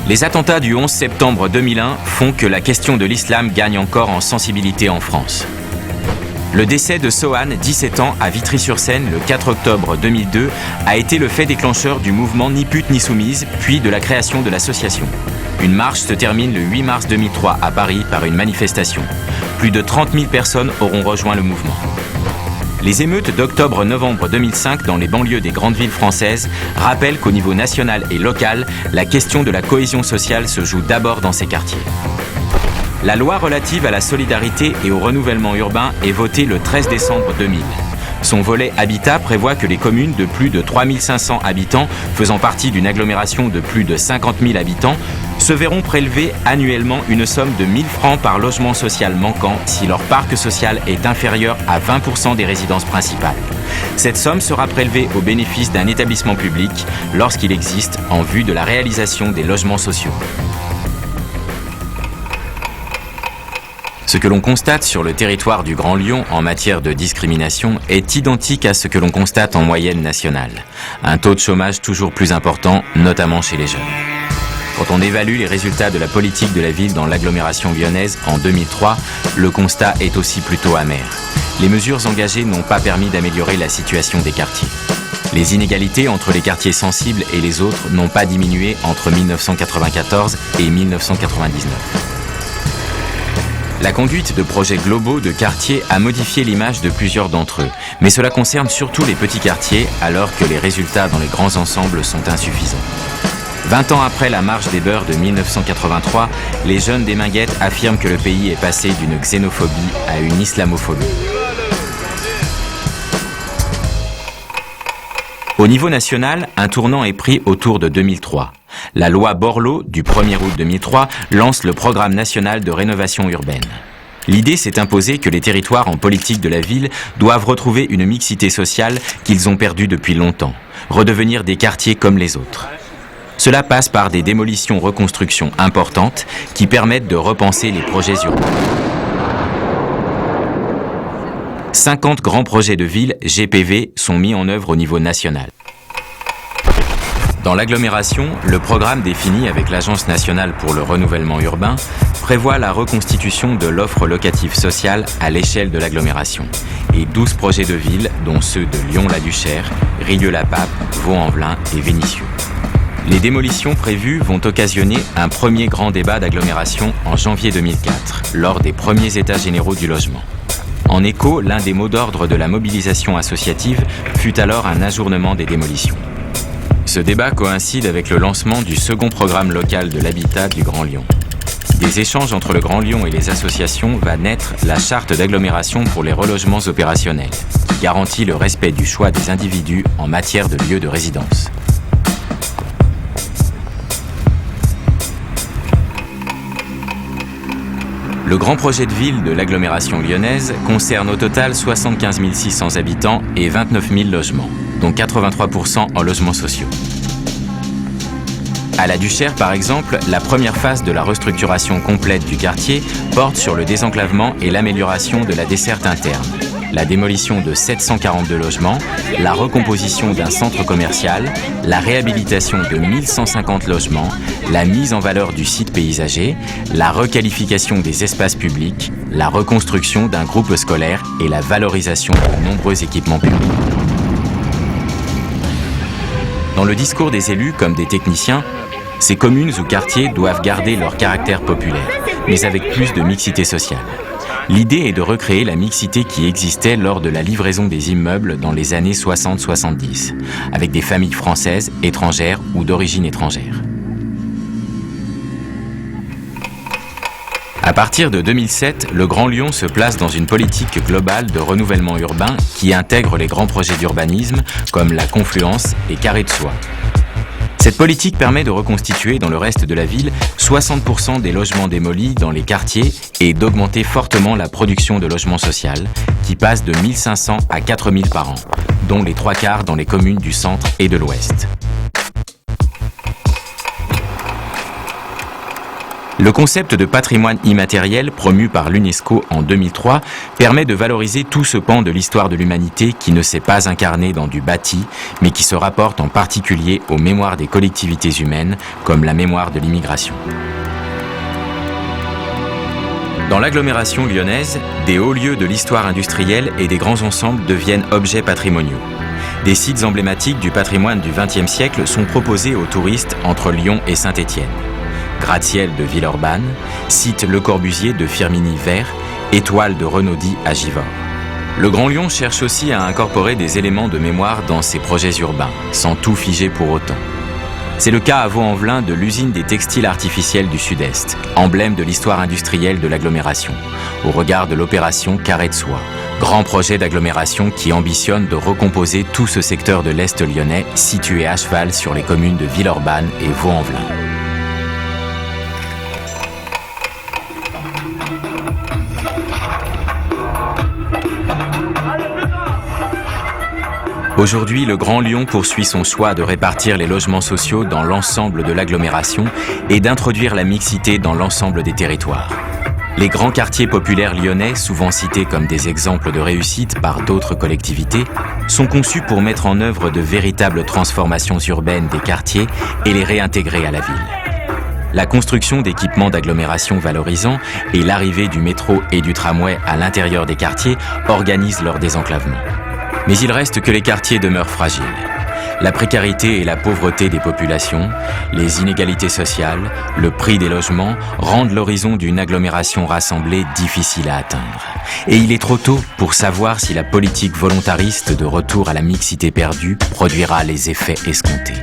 Les attentats du 11 septembre 2001 font que la question de l'islam gagne encore en sensibilité en France. Le décès de Sohan, 17 ans, à Vitry-sur-Seine le 4 octobre 2002 a été le fait déclencheur du mouvement Ni pute ni soumise, puis de la création de l'association. Une marche se termine le 8 mars 2003 à Paris par une manifestation. Plus de 30 000 personnes auront rejoint le mouvement. Les émeutes d'octobre-novembre 2005 dans les banlieues des grandes villes françaises rappellent qu'au niveau national et local, la question de la cohésion sociale se joue d'abord dans ces quartiers. La loi relative à la solidarité et au renouvellement urbain est votée le 13 décembre 2000. Son volet habitat prévoit que les communes de plus de 3 500 habitants faisant partie d'une agglomération de plus de 50 000 habitants se verront prélever annuellement une somme de 1 000 francs par logement social manquant si leur parc social est inférieur à 20% des résidences principales. Cette somme sera prélevée au bénéfice d'un établissement public lorsqu'il existe en vue de la réalisation des logements sociaux. Ce que l'on constate sur le territoire du Grand Lyon en matière de discrimination est identique à ce que l'on constate en moyenne nationale. Un taux de chômage toujours plus important, notamment chez les jeunes. Quand on évalue les résultats de la politique de la ville dans l'agglomération lyonnaise en 2003, le constat est aussi plutôt amer. Les mesures engagées n'ont pas permis d'améliorer la situation des quartiers. Les inégalités entre les quartiers sensibles et les autres n'ont pas diminué entre 1994 et 1999. La conduite de projets globaux de quartiers a modifié l'image de plusieurs d'entre eux, mais cela concerne surtout les petits quartiers alors que les résultats dans les grands ensembles sont insuffisants. 20 ans après la marche des beurs de 1983, les jeunes des Minguettes affirment que le pays est passé d'une xénophobie à une islamophobie. Au niveau national, un tournant est pris autour de 2003. La loi Borloo du 1er août 2003 lance le programme national de rénovation urbaine. L'idée s'est imposée que les territoires en politique de la ville doivent retrouver une mixité sociale qu'ils ont perdue depuis longtemps, redevenir des quartiers comme les autres. Cela passe par des démolitions-reconstructions importantes qui permettent de repenser les projets urbains. 50 grands projets de ville, GPV, sont mis en œuvre au niveau national. Dans l'agglomération, le programme défini avec l'Agence nationale pour le renouvellement urbain prévoit la reconstitution de l'offre locative sociale à l'échelle de l'agglomération et 12 projets de ville, dont ceux de Lyon-la-Duchère, Rieux-la-Pape, Vaux-en-Velin et Vénissieux. Les démolitions prévues vont occasionner un premier grand débat d'agglomération en janvier 2004, lors des premiers états généraux du logement. En écho, l'un des mots d'ordre de la mobilisation associative fut alors un ajournement des démolitions. Ce débat coïncide avec le lancement du second programme local de l'habitat du Grand Lyon. Des échanges entre le Grand Lyon et les associations va naître la charte d'agglomération pour les relogements opérationnels, qui garantit le respect du choix des individus en matière de lieu de résidence. Le grand projet de ville de l'agglomération lyonnaise concerne au total 75 600 habitants et 29 000 logements, dont 83% en logements sociaux. À la Duchère, par exemple, la première phase de la restructuration complète du quartier porte sur le désenclavement et l'amélioration de la desserte interne, la démolition de 742 logements, la recomposition d'un centre commercial, la réhabilitation de 1150 logements, la mise en valeur du site paysager, la requalification des espaces publics, la reconstruction d'un groupe scolaire et la valorisation de nombreux équipements publics. Dans le discours des élus comme des techniciens, ces communes ou quartiers doivent garder leur caractère populaire, mais avec plus de mixité sociale. L'idée est de recréer la mixité qui existait lors de la livraison des immeubles dans les années 60-70, avec des familles françaises, étrangères ou d'origine étrangère. À partir de 2007, le Grand Lyon se place dans une politique globale de renouvellement urbain qui intègre les grands projets d'urbanisme comme la Confluence et Carré de Soie. Cette politique permet de reconstituer dans le reste de la ville 60% des logements démolis dans les quartiers et d'augmenter fortement la production de logements sociaux qui passe de 1500 à 4000 par an, dont les 3/4 dans les communes du centre et de l'ouest. Le concept de patrimoine immatériel promu par l'UNESCO en 2003 permet de valoriser tout ce pan de l'histoire de l'humanité qui ne s'est pas incarné dans du bâti, mais qui se rapporte en particulier aux mémoires des collectivités humaines, comme la mémoire de l'immigration. Dans l'agglomération lyonnaise, des hauts lieux de l'histoire industrielle et des grands ensembles deviennent objets patrimoniaux. Des sites emblématiques du patrimoine du XXe siècle sont proposés aux touristes entre Lyon et Saint-Étienne. Gratte-ciel de Villeurbanne, site Le Corbusier de Firminy-Vert, étoile de Renaudie à Givors. Le Grand Lyon cherche aussi à incorporer des éléments de mémoire dans ses projets urbains, sans tout figer pour autant. C'est le cas à Vaux-en-Velin de l'usine des textiles artificiels du Sud-Est, emblème de l'histoire industrielle de l'agglomération, au regard de l'opération Carré de Soie, grand projet d'agglomération qui ambitionne de recomposer tout ce secteur de l'Est lyonnais situé à cheval sur les communes de Villeurbanne et Vaux-en-Velin. Aujourd'hui, le Grand Lyon poursuit son choix de répartir les logements sociaux dans l'ensemble de l'agglomération et d'introduire la mixité dans l'ensemble des territoires. Les grands quartiers populaires lyonnais, souvent cités comme des exemples de réussite par d'autres collectivités, sont conçus pour mettre en œuvre de véritables transformations urbaines des quartiers et les réintégrer à la ville. La construction d'équipements d'agglomération valorisants et l'arrivée du métro et du tramway à l'intérieur des quartiers organisent leur désenclavement. Mais il reste que les quartiers demeurent fragiles. La précarité et la pauvreté des populations, les inégalités sociales, le prix des logements rendent l'horizon d'une agglomération rassemblée difficile à atteindre. Et il est trop tôt pour savoir si la politique volontariste de retour à la mixité perdue produira les effets escomptés.